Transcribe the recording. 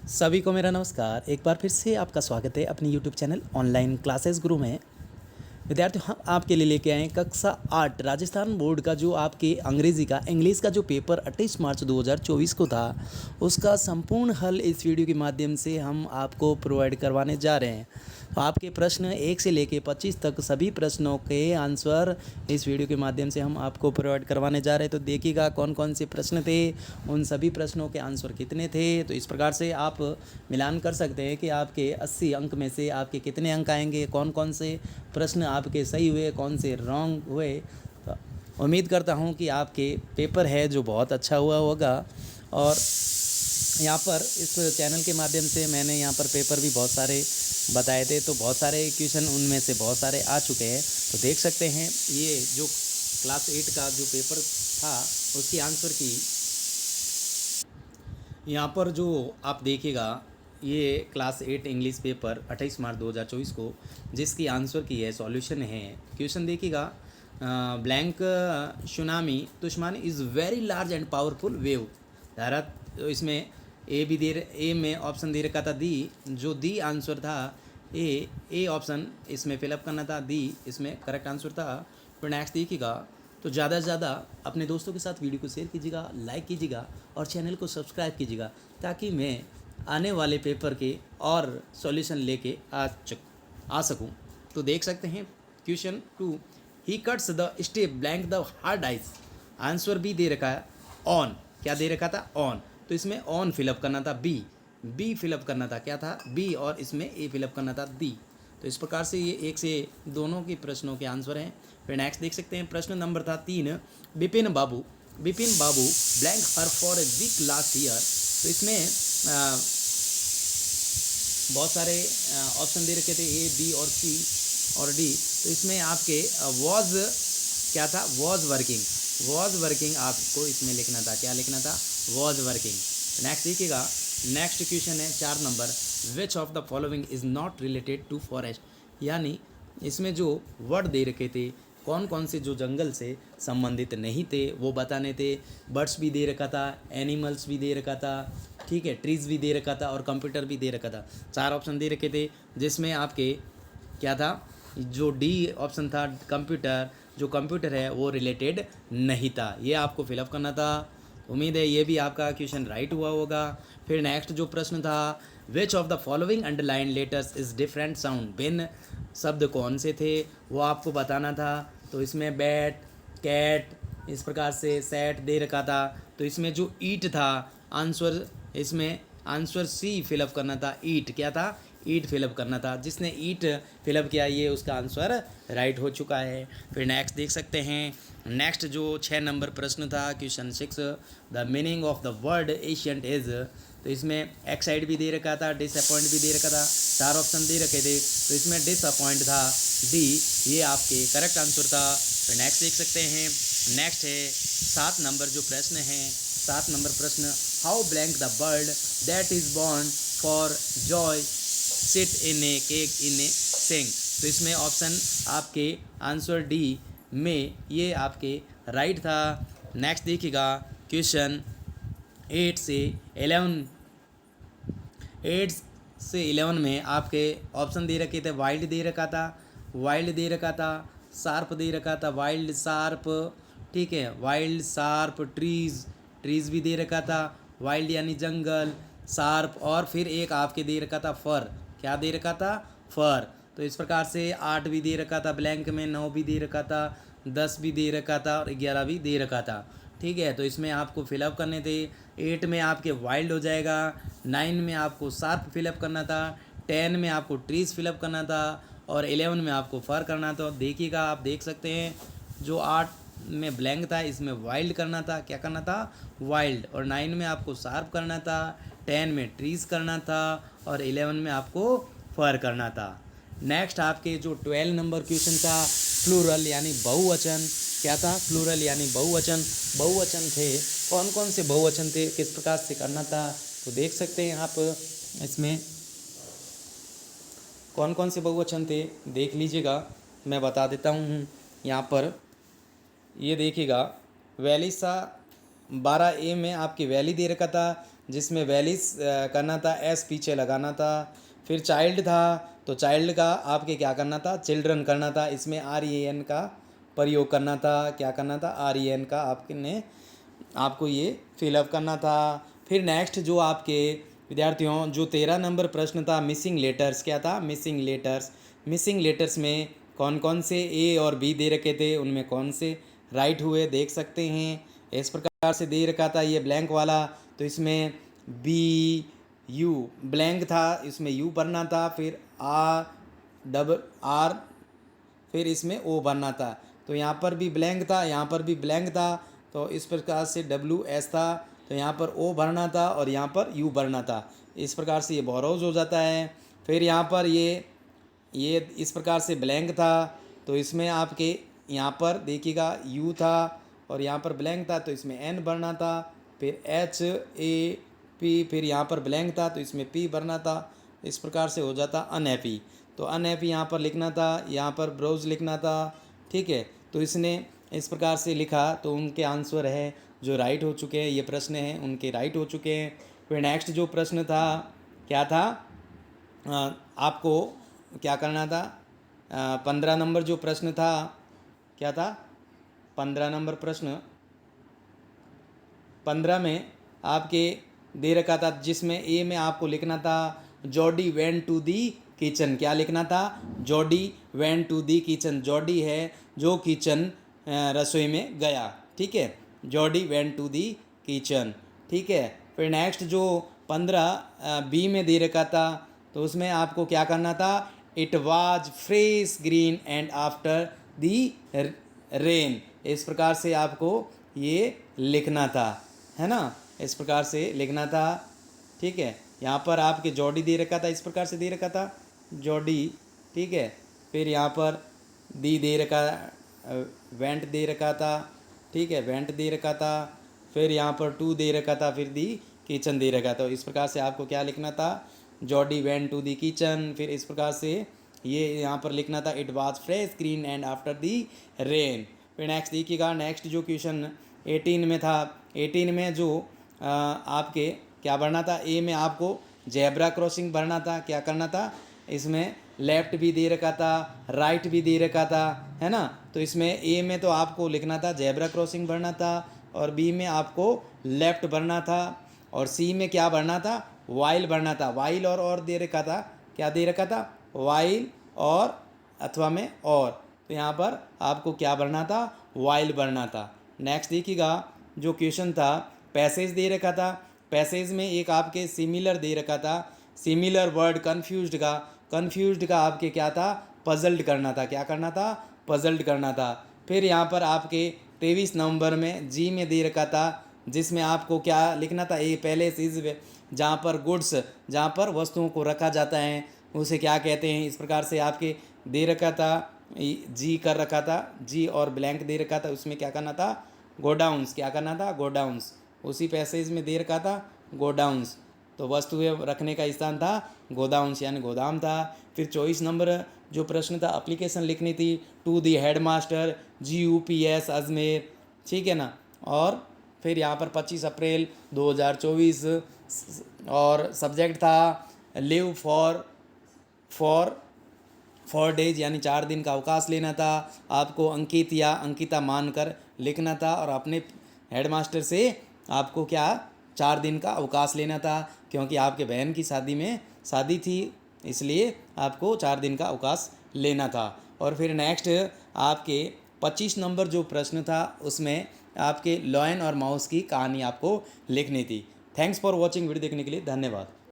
सभी को मेरा नमस्कार। एक बार फिर से आपका स्वागत है अपनी यूट्यूब चैनल ऑनलाइन क्लासेस गुरु में। विद्यार्थियों, हम आपके लिए लेके आए हैं कक्षा 8 राजस्थान बोर्ड का जो आपके अंग्रेजी का इंग्लिश का जो पेपर 28 मार्च 2024 को था, उसका संपूर्ण हल इस वीडियो के माध्यम से हम आपको प्रोवाइड करवाने जा रहे हैं। तो आपके प्रश्न 1 से लेके 25 तक सभी प्रश्नों के आंसर इस वीडियो के माध्यम से हम आपको प्रोवाइड करवाने जा रहे हैं। तो देखिएगा कौन कौन से प्रश्न थे, उन सभी प्रश्नों के आंसर कितने थे। तो इस प्रकार से आप मिलान कर सकते हैं कि आपके 80 अंक में से आपके कितने अंक आएंगे, कौन कौन से प्रश्न आपके सही हुए, कौन से रॉन्ग हुए। तो उम्मीद करता हूं कि आपके पेपर है जो बहुत अच्छा हुआ होगा। और यहाँ पर इस चैनल के माध्यम से मैंने यहाँ पर पेपर भी बहुत सारे बताए थे, तो बहुत सारे क्वेश्चन उनमें से बहुत सारे आ चुके हैं। तो देख सकते हैं ये जो क्लास 8 का जो पेपर था उसकी आंसर की यहाँ पर जो आप देखिएगा, ये क्लास 8 इंग्लिश पेपर 28 मार्च 2024 को जिसकी आंसर की है सॉल्यूशन है। क्वेश्चन देखिएगा, ब्लैंक सुनामी तूफान is very large and powerful wave धारा। तो इसमें ए में ऑप्शन दे रखा था दी, जो दी आंसर था ए ऑप्शन इसमें फिलअप करना था, दी इसमें करेक्ट आंसर था। फिर नेक्स्ट देखिएगा, तो ज़्यादा से ज़्यादा अपने दोस्तों के साथ वीडियो को शेयर कीजिएगा, लाइक कीजिएगा और चैनल को सब्सक्राइब कीजिएगा, ताकि मैं आने वाले पेपर के और सॉल्यूशन लेके आ सकूं। तो देख सकते हैं question 2, he cuts the step blank the hard ice. Answer B दे रखा है ऑन। क्या दे रखा था? ऑन। तो इसमें ऑन फिलअप करना था, बी फिलअप करना था, क्या था? बी। और इसमें ए फिलअप करना था, दी। तो इस प्रकार से ये एक से दोनों के प्रश्नों के आंसर हैं। फिर नेक्स्ट देख सकते हैं, प्रश्न नंबर था 3, Bipin Babu blank her for a week last year. तो इसमें बहुत सारे ऑप्शन दे रखे थे, ए, बी और सी और डी। तो इसमें आपके वॉज क्या था? वॉज वर्किंग आपको इसमें लिखना था। क्या लिखना था? Was working. नेक्स्ट देखिएगा, नेक्स्ट क्वेश्चन है 4 number, which of the following is not related to forest. यानी इसमें जो वर्ड दे रखे थे, कौन कौन से जो जंगल से संबंधित नहीं थे वो बताने थे। बर्ड्स भी दे रखा था, एनिमल्स भी दे रखा था, ठीक है, ट्रीज भी दे रखा था और कंप्यूटर भी दे रखा था। 4 ऑप्शन दे रखे थे, जिसमें आपके क्या था? जो डी ऑप्शन था कंप्यूटर, जो कंप्यूटर है वो रिलेटेड नहीं था, ये आपको फिलअप करना था। उम्मीद है ये भी आपका क्वेश्चन राइट हुआ होगा। फिर नेक्स्ट जो प्रश्न था, विच of the following underline letters is different sound. भिन्न शब्द कौन से थे वो आपको बताना था। तो इसमें बैट, कैट, इस प्रकार से सेट दे रखा था। तो इसमें जो ईट था आंसर, इसमें आंसर सी फिलअप करना था, ईट। क्या था? ईट फिलअप करना था। जिसने ईट फिलअप किया ये उसका आंसर राइट हो चुका है। फिर नेक्स्ट देख सकते हैं, नेक्स्ट जो 6 नंबर प्रश्न था question 6, the meaning of the word ancient is. तो इसमें एक्साइड भी दे रखा था, डिसअपॉइंट भी दे रखा था, 4 ऑप्शन दे रखे थे। तो इसमें डिसअपॉइंट था, डी, ये आपके करेक्ट आंसर था। फिर नेक्स्ट देख सकते हैं, नेक्स्ट है 7 नंबर जो प्रश्न है, 7 नंबर प्रश्न, how blank the bird that is born for joy sit in a cage in a sing. तो इसमें ऑप्शन आपके आंसर डी में ये आपके राइट था। नेक्स्ट देखिएगा, क्वेश्चन 8 से 11 में आपके ऑप्शन दे रखे थे, वाइल्ड दे रखा था, शार्प दे रखा था, वाइल्ड शार्प, ठीक है, वाइल्ड शार्प, ट्रीज भी दे रखा था, वाइल्ड यानी जंगल, शार्प, और फिर एक आपके दे रखा था फर। क्या दे रखा था? फर। तो इस प्रकार से 8 भी दे रखा था ब्लैंक में, 9 भी दे रखा था, 10 भी दे रखा था और 11 भी दे रखा था, ठीक है। तो इसमें आपको फिलअप करने थे। 8 में आपके वाइल्ड हो जाएगा, 9 में आपको शार्प फिलअप करना था, 10 में आपको ट्रीज फिलअप करना था और 11 में आपको फर करना था। देखिएगा, आप देख सकते हैं जो 8 में ब्लैंक था इसमें वाइल्ड करना था, क्या करना था? वाइल्ड। और 9 में आपको शार्प करना था, 10 में ट्रीज करना था और 11 में आपको फर करना था। नेक्स्ट आपके जो 12 नंबर क्वेश्चन था, प्लूरल यानी बहुवचन। क्या था? प्लूरल यानी बहुवचन थे। कौन कौन से बहुवचन थे, किस प्रकार से करना था? तो देख सकते हैं आप इसमें कौन कौन से बहुवचन थे, देख लीजिएगा, मैं बता देता हूँ। यहाँ पर ये देखिएगा, वैलिसा 12A में आपकी वैली दे रखा था, जिसमें वैलिस करना था, एस पीछे लगाना था। फिर चाइल्ड था तो चाइल्ड का आपके क्या करना था, चिल्ड्रन करना था, इसमें आर ई एन का प्रयोग करना था। क्या करना था, आर ई एन का आपने आपको ये फिलअप करना था। फिर नेक्स्ट जो आपके विद्यार्थियों जो 13 नंबर प्रश्न था, मिसिंग लेटर्स, क्या था, मिसिंग लेटर्स। मिसिंग लेटर्स में कौन कौन से ए और बी दे रखे थे, उनमें कौन से राइट हुए देख सकते हैं। इस प्रकार से दे रखा था ये ब्लैंक वाला, तो इसमें बी यू ब्लैंक था, इसमें यू भरना था, फिर आर डबल आर, फिर इसमें ओ भरना था। तो यहाँ पर भी ब्लैंक था, यहाँ पर भी ब्लैंक था, तो इस प्रकार से डब्ल्यू एस था, तो यहाँ पर ओ भरना था और यहाँ पर यू भरना था। इस प्रकार से ये बोरोज हो जाता है। फिर यहाँ पर ये इस प्रकार से ब्लैंक था, तो इसमें आपके यहाँ पर देखिएगा यू था और यहाँ पर ब्लैंक था, तो इसमें एन भरना था। फिर एच ए पी, फिर यहाँ पर ब्लैंक था तो इसमें पी भरना था। इस प्रकार से हो जाता अनहैप्पी, तो अनहैप्पी यहाँ पर लिखना था, यहाँ पर ब्रोज लिखना था। ठीक है, तो इसने इस प्रकार से लिखा, तो उनके आंसर है जो राइट हो चुके हैं, ये प्रश्न हैं उनके राइट हो चुके हैं। फिर नेक्स्ट जो प्रश्न था क्या था, आपको क्या करना था, 15 नंबर जो प्रश्न था, क्या था 15 नंबर प्रश्न, 15 में आपके दे रखा था, जिसमें ए में आपको लिखना था Jodie went to the kitchen. क्या लिखना था, Jodie went to the kitchen. Jodie है जो किचन रसोई में गया। ठीक है, Jodie went to the kitchen. ठीक है, फिर नेक्स्ट जो 15 बी में दे रखा था, तो उसमें आपको क्या करना था, it was fresh green and after the rain. इस प्रकार से आपको ये लिखना था, है ना, इस प्रकार से लिखना था। ठीक है, यहाँ पर आपके जॉडी दे रखा था, इस प्रकार से दे रखा था जॉडी। ठीक है, फिर यहाँ पर दी दे रखा, वेंट दे रखा था। ठीक है, वेंट दे रखा था, फिर यहाँ पर टू दे रखा था, फिर दी किचन दे रखा था। इस प्रकार से आपको क्या लिखना था, Jodie went to the kitchen. फिर इस प्रकार से ये यहाँ पर लिखना था, it was fresh green and after the rain. फिर नेक्स्ट देखिएगा, नेक्स्ट जो क्वेश्चन 18 में था, 18 में जो आपके क्या भरना था, ए में आपको जेब्रा क्रॉसिंग भरना था। क्या करना था, इसमें लेफ्ट भी दे रखा था, राइट भी दे रखा था, है ना। तो इसमें ए में तो आपको लिखना था जेब्रा क्रॉसिंग भरना था, और बी में आपको लेफ्ट भरना था, और सी में क्या भरना था, वाइल भरना था। वाइल और दे रखा था, क्या दे रखा था, वाइल और अथवा में और, तो यहाँ पर आपको क्या भरना था, वाइल भरना था। नेक्स्ट देखिएगा, जो क्वेश्चन था पैसेज दे रखा था, पैसेज में एक आपके सिमिलर दे रखा था, सिमिलर वर्ड कन्फ्यूज्ड का आपके क्या था, पजल्ड करना था। क्या करना था, पजल्ड करना था। फिर यहाँ पर आपके 23 नवंबर में जी में दे रखा था, जिसमें आपको क्या लिखना था, ए पहले चीज़ जहाँ पर गुड्स, जहाँ पर वस्तुओं को रखा जाता है उसे क्या कहते हैं। इस प्रकार से आपके दे रखा था, जी कर रखा था, जी और ब्लैंक दे रखा था, उसमें क्या करना था, गोडाउंस। क्या करना था, गोडाउंस। उसी पैसेज में दे रखा था गोडाउंस, तो वस्तुएं रखने का स्थान था गोडाउंस यानी गोदाम था। फिर 24 नंबर जो प्रश्न था, एप्लीकेशन लिखनी थी to the headmaster GUPS Ajmer. ठीक है ना, और फिर यहाँ पर 25 अप्रैल 2024, और सब्जेक्ट था लिव फॉर 4 डेज यानी 4 दिन का अवकाश लेना था। आपको अंकित या अंकिता मानकर लिखना था, और अपने हेडमास्टर से आपको क्या 4 दिन का अवकाश लेना था, क्योंकि आपके बहन की शादी थी, इसलिए आपको 4 दिन का अवकाश लेना था। और फिर नेक्स्ट आपके 25 नंबर जो प्रश्न था, उसमें आपके लॉयन और माउस की कहानी आपको लिखनी थी। थैंक्स फॉर वॉचिंग, वीडियो देखने के लिए धन्यवाद।